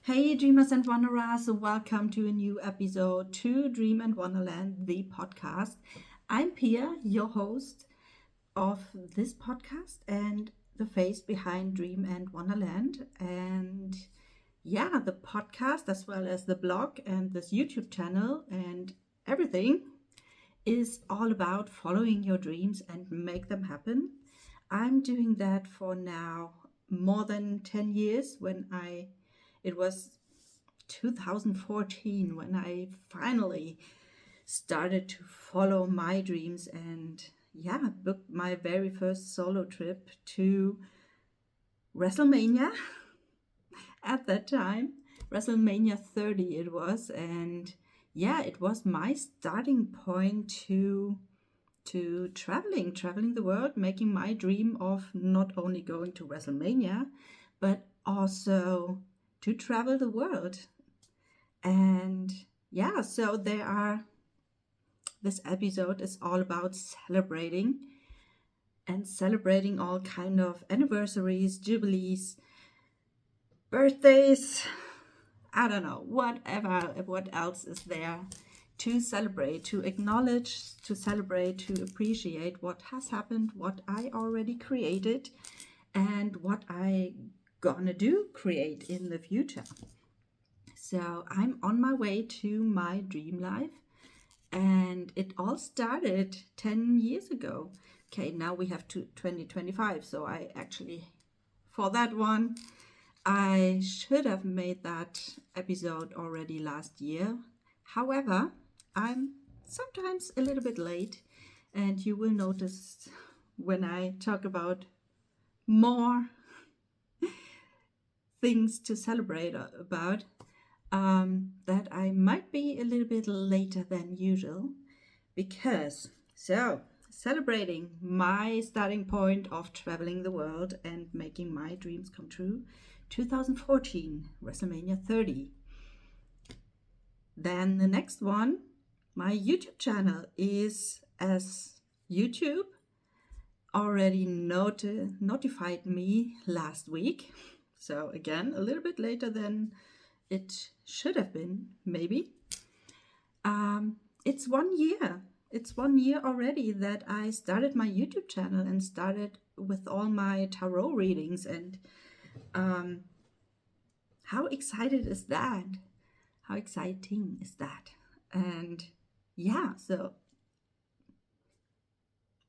Hey, dreamers and wanderers, welcome to a new episode to Dream and Wanderland, the podcast. I'm Pia, your host of this podcast and the face behind Dream and Wanderland. And yeah, the podcast, as well as the blog and this YouTube channel and everything, is all about following your dreams and make them happen. I'm doing that for now more than 10 years. It was 2014 when I finally started to follow my dreams and booked my very first solo trip to WrestleMania at that time. WrestleMania 30 it was, and it was my starting point to traveling the world, making my dream of not only going to WrestleMania, but also to travel the world. And so this episode is all about celebrating all kind of anniversaries, jubilees, birthdays, I don't know, what else is there to celebrate, to acknowledge, to celebrate, to appreciate what has happened, what I already created, and what I gonna create in the future. So I'm on my way to my dream life, and it all started 10 years ago. Okay, now we have 2025, so for that one, I should have made that episode already last year. However, I'm sometimes a little bit late, and you will notice when I talk about more things to celebrate about that I might be a little bit later than usual because celebrating my starting point of traveling the world and making my dreams come true, 2014 WrestleMania 30. Then the next one, my YouTube channel is, as YouTube already notified me last week. So again, a little bit later than it should have been, maybe. It's 1 year. It's 1 year already that I started my YouTube channel and started with all my tarot readings. And how excited is that? How exciting is that? And so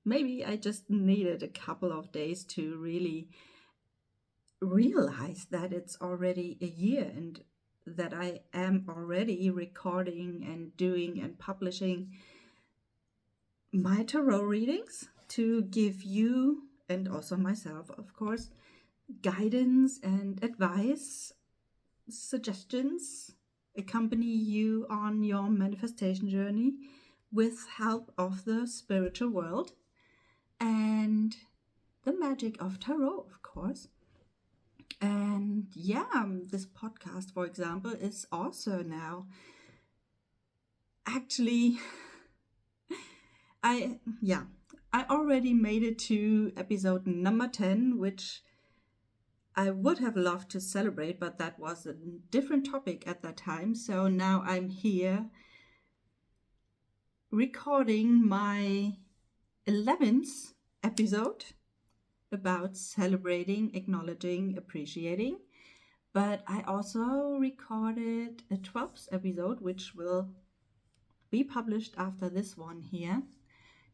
maybe I just needed a couple of days to really realize that it's already a year and that I am already recording and doing and publishing my tarot readings to give you, and also myself, of course, guidance and advice, suggestions, accompany you on your manifestation journey with help of the spiritual world and the magic of tarot, of course. And this podcast, for example, is also now actually I already made it to episode number 10, which I would have loved to celebrate, but that was a different topic at that time. So now I'm here recording my 11th episode about celebrating, acknowledging, appreciating. But I also recorded a 12th episode, which will be published after this one here,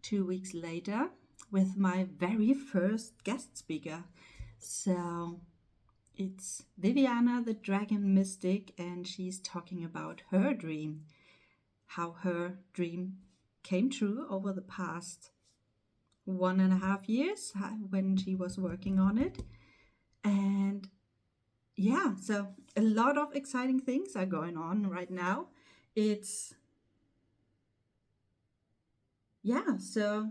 2 weeks later, with my very first guest speaker. So it's Viviana, the dragon mystic, and she's talking about her dream, how her dream came true over the past 1.5 years when she was working on it. And so a lot of exciting things are going on right now. It's so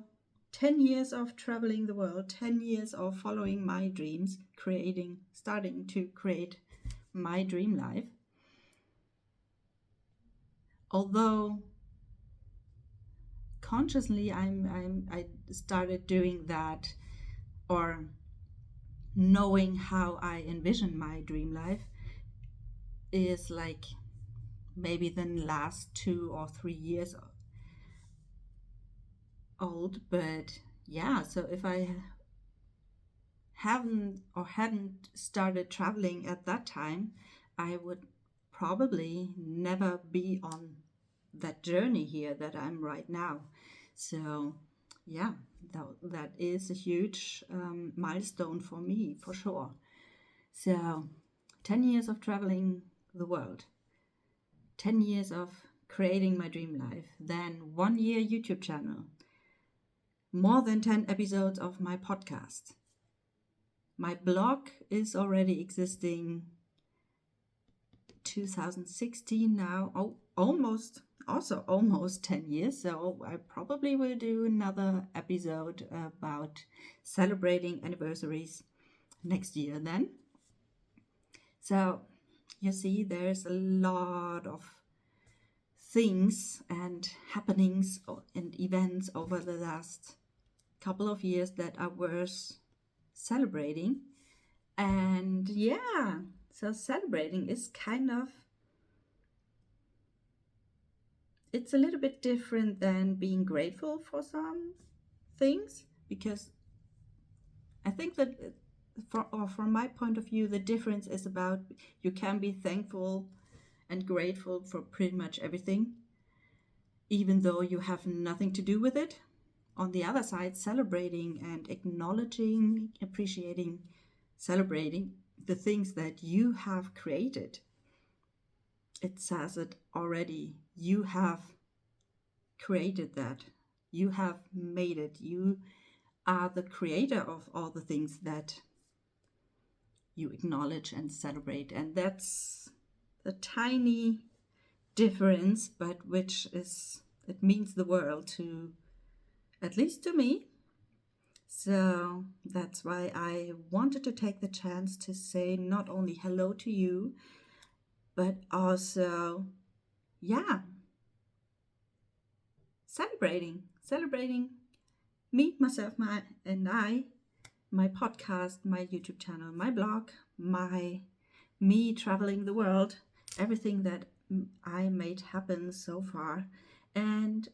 10 years of traveling the world, 10 years of following my dreams, starting to create my dream life. Although consciously I started doing that, or knowing how I envision my dream life, is like maybe the last 2 or 3 years old. But yeah, so if I hadn't started traveling at that time, I would probably never be on that journey here that I'm right now. So yeah, that is a huge milestone for me, for sure. So 10 years of traveling the world, 10 years of creating my dream life, then 1 year YouTube channel, more than 10 episodes of my podcast. My blog is already existing 2016 now. Oh, almost 10 years. So I probably will do another episode about celebrating anniversaries next year then. So you see, there's a lot of things and happenings and events over the last couple of years that are worth celebrating. And yeah, so celebrating is kind of, it's a little bit different than being grateful for some things, because I think that from my point of view, the difference is about you can be thankful and grateful for pretty much everything, even though you have nothing to do with it. On the other side, celebrating and acknowledging, appreciating, celebrating the things that you have created. It says it already. You have created that. You have made it. You are the creator of all the things that you acknowledge and celebrate. And that's a tiny difference, but which is, it means the world to, at least to me. So that's why I wanted to take the chance to say not only hello to you, but also, yeah, celebrating me, myself, my podcast, my YouTube channel, my blog, me traveling the world, everything that I made happen so far, and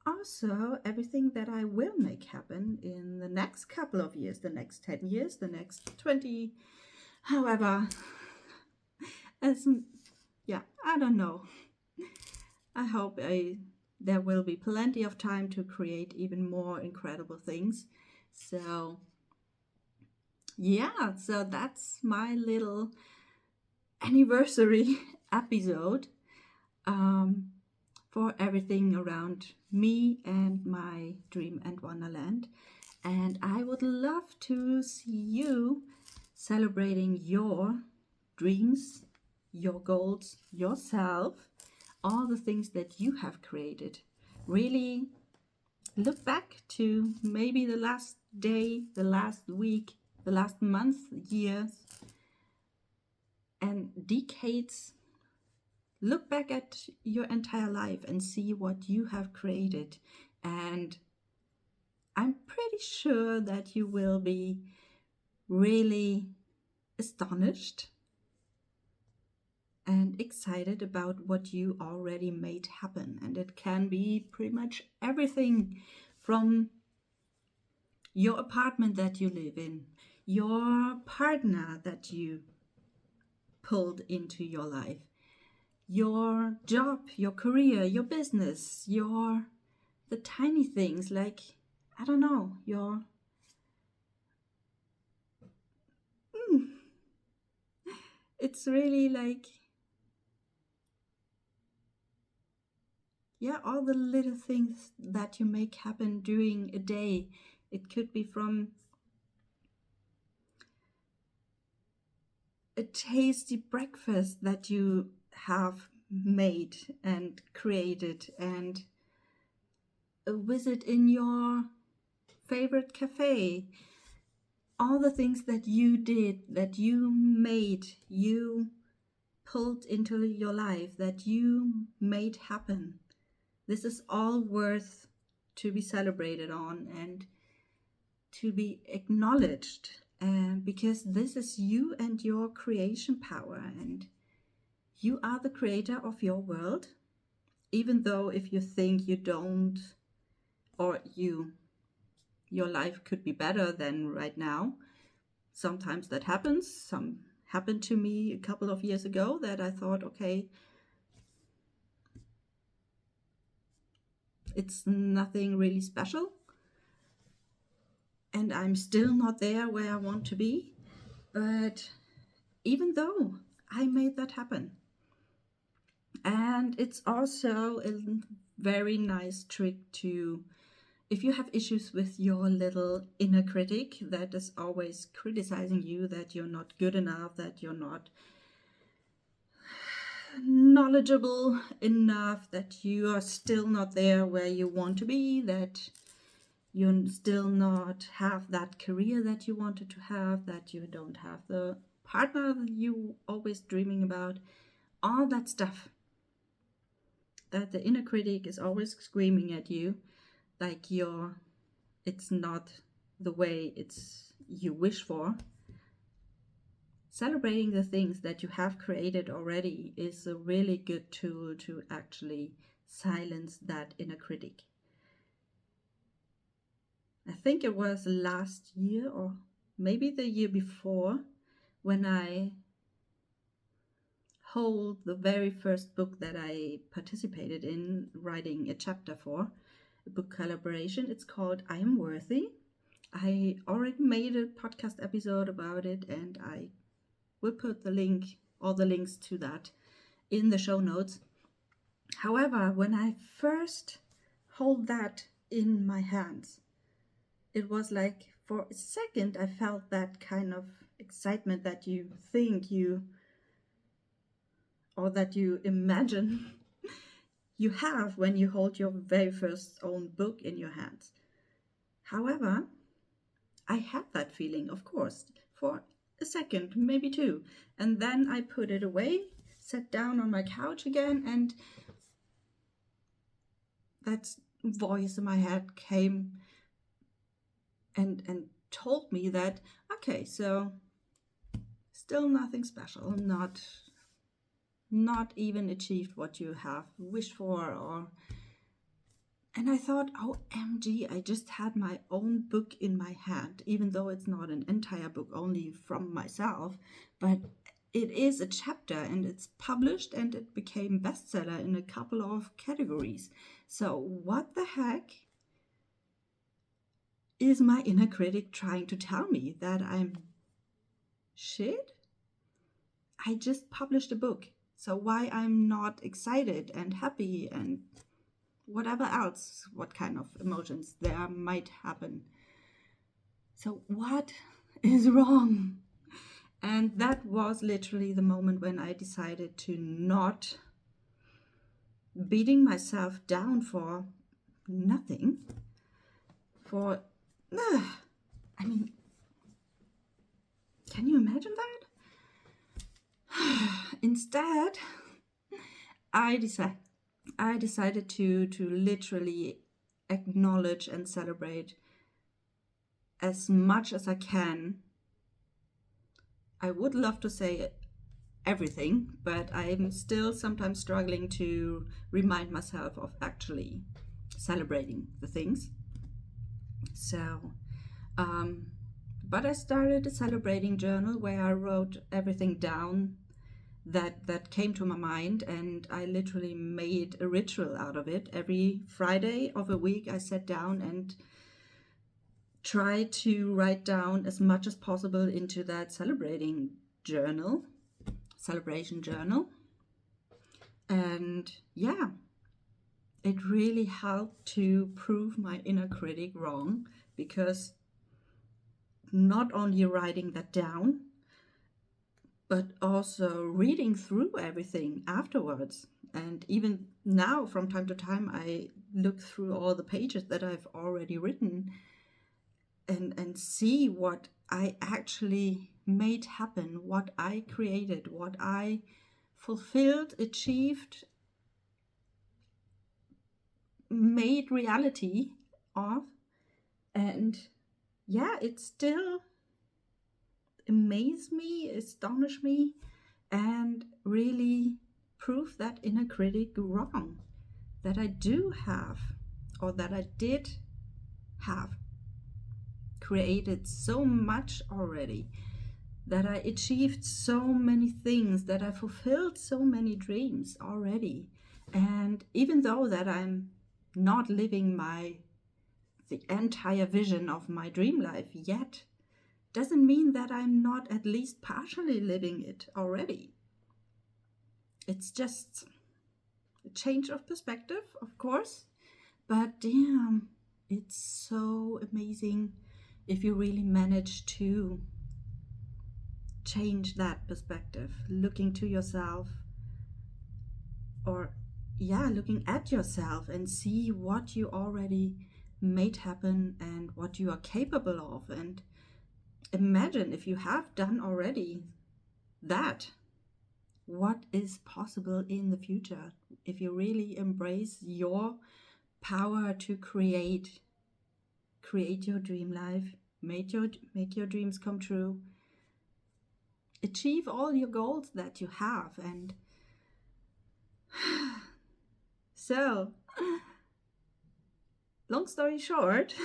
also everything that I will make happen in the next couple of years, the next 10 years, the next 20, however, yeah, I don't know. I hope there will be plenty of time to create even more incredible things. So yeah, so that's my little anniversary episode for everything around me and my dream and Wanderland. And I would love to see you celebrating your dreams, your goals, yourself, all the things that you have created. Really look back to maybe the last day, the last week, the last month, years, and decades. Look back at your entire life and see what you have created. And I'm pretty sure that you will be really astonished and excited about what you already made happen. And it can be pretty much everything from your apartment that you live in, your partner that you pulled into your life, your job, your career, your business, the tiny things like, I don't know, it's really like, yeah, all the little things that you make happen during a day. It could be from a tasty breakfast that you have made and created, and a visit in your favorite cafe. All the things that you did, that you made, you pulled into your life, that you made happen. This is all worth to be celebrated on and to be acknowledged, because this is you and your creation power. And You are the creator of your world, even though if you think you don't, or your life could be better than right now. Sometimes that happens. Some happened to me a couple of years ago that I thought, okay, it's nothing really special. And I'm still not there where I want to be. But even though I made that happen. And it's also a very nice trick to, if you have issues with your little inner critic that is always criticizing you, that you're not good enough, that you're not knowledgeable enough, that you are still not there where you want to be, that you still not have that career that you wanted to have, that you don't have the partner that you always dreaming about, all that stuff, that the inner critic is always screaming at you like it's not the way you wish for. Celebrating the things that you have created already is a really good tool to actually silence that inner critic. I think it was last year or maybe the year before when I hold the very first book that I participated in writing a chapter for, a book collaboration. It's called I Am Worthy. I already made a podcast episode about it, and I will put all the links to that in the show notes. However, when I first hold that in my hands, it was like for a second I felt that kind of excitement that you think or that you imagine you have when you hold your very first own book in your hands. However, I had that feeling, of course, for a second, maybe two. And then I put it away, sat down on my couch again, and that voice in my head came and told me that, okay, so still nothing special, not even achieved what you have wished for. And I thought, OMG, I just had my own book in my hand, even though it's not an entire book only from myself, but it is a chapter and it's published and it became bestseller in a couple of categories. So what the heck is my inner critic trying to tell me? That I'm shit? I just published a book. So why I'm not excited and happy and whatever else, what kind of emotions there might happen. So what is wrong? And that was literally the moment when I decided to not beating myself down for nothing. I mean, can you imagine that? Instead, I decided to literally acknowledge and celebrate as much as I can. I would love to say everything, but I'm still sometimes struggling to remind myself of actually celebrating the things. So, but I started a celebrating journal where I wrote everything down that came to my mind, and I literally made a ritual out of it. Every Friday of a week I sat down and tried to write down as much as possible into that celebration journal. And yeah, it really helped to prove my inner critic wrong, because not only writing that down, but also reading through everything afterwards. And even now, from time to time, I look through all the pages that I've already written and see what I actually made happen, what I created, what I fulfilled, achieved, made reality of. And yeah, it still amazed me, astonished me, and really prove that inner critic wrong, that I do have, or that I did have, created so much already, that I achieved so many things, that I fulfilled so many dreams already. And even though that I'm not living the entire vision of my dream life yet, doesn't mean that I'm not at least partially living it already. It's just a change of perspective, of course, but damn, it's so amazing if you really manage to change that perspective, looking to yourself, or looking at yourself and see what you already made happen and what you are capable of. And imagine if you have done already that, what is possible in the future if you really embrace your power to create your dream life, make your dreams come true, achieve all your goals that you have. And so, long story short,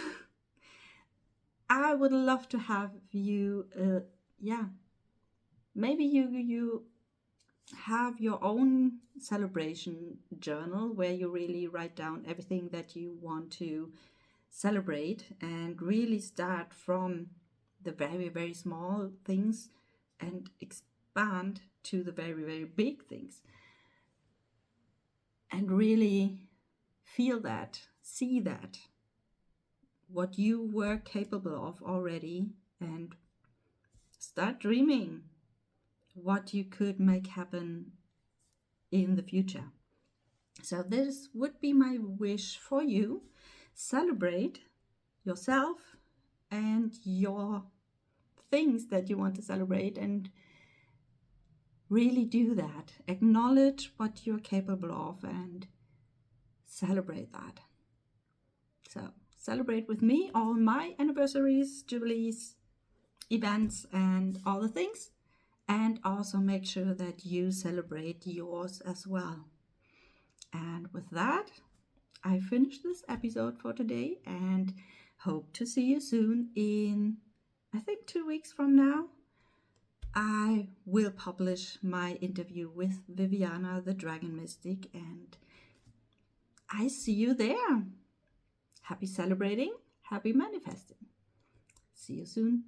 I would love to have you, maybe you have your own celebration journal where you really write down everything that you want to celebrate, and really start from the very, very small things and expand to the very, very big things. And really feel that, see that, what you were capable of already, and start dreaming what you could make happen in the future. So this would be my wish for you. Celebrate yourself and your things that you want to celebrate, and really do that. Acknowledge what you're capable of and celebrate that. So celebrate with me all my anniversaries, jubilees, events, and all the things. And also make sure that you celebrate yours as well. And with that, I finish this episode for today and hope to see you soon in, I think, 2 weeks from now. I will publish my interview with Viviana, the Dragon Mystic, and I see you there. Happy celebrating, happy manifesting. See you soon.